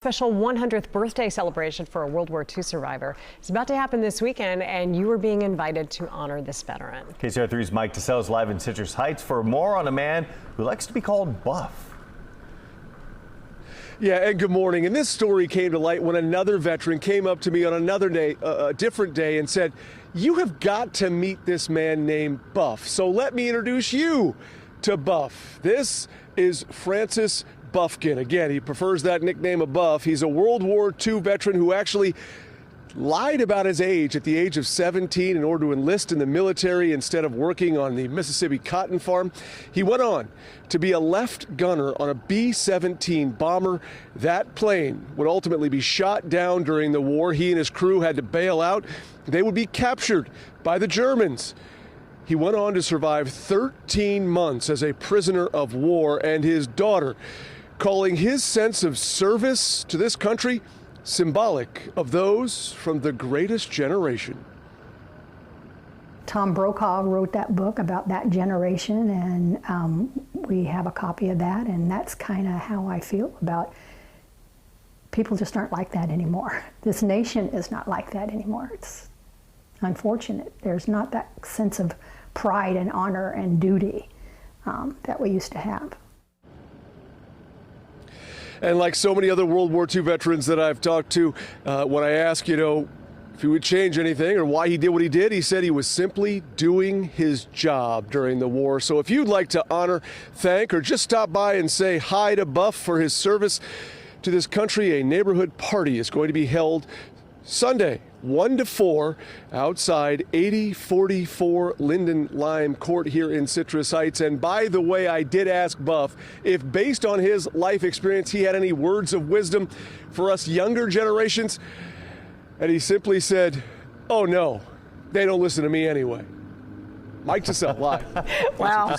Special 100th birthday celebration for a World War II survivor is about to happen this weekend, and you are being invited to honor this veteran. KCRA3's Mike DeSalle is live in Citrus Heights for more on a man who likes to be called Buff. Yeah, and good morning. And this story came to light when another veteran came up to me on another day, a different day, and said, "You have got to meet this man named Buff. So let me introduce you to Buff. This is Francis Buffkin." Again, he prefers that nickname of Buff. He's a World War II veteran who actually lied about his age at the age of 17 in order to enlist in the military instead of working on the Mississippi cotton farm. He went on to be a left gunner on a B-17 bomber. That plane would ultimately be shot down during the war. He and his crew had to bail out. They would be captured by the Germans. He went on to survive 13 months as a prisoner of war, and his daughter calling his sense of service to this country symbolic of those from the greatest generation. Tom Brokaw wrote that book about that generation, and we have a copy of that, and that's kind of how I feel about people. Just aren't like that anymore. This nation is not like that anymore. It's unfortunate. There's not that sense of pride and honor and duty that we used to have. And like so many other World War II veterans that I've talked to, when I ask, if he would change anything or why he did what he did, he said he was simply doing his job during the war. So if you'd like to honor, thank, or just stop by and say hi to Buff for his service to this country, a neighborhood party is going to be held Sunday, 1 to 4, outside 8044 Linden Lime Court here in Citrus Heights. And by the way, I did ask Buff if, based on his life experience, he had any words of wisdom for us younger generations. And he simply said, "Oh no, they don't listen to me anyway." Mike DeSalle live. Wow.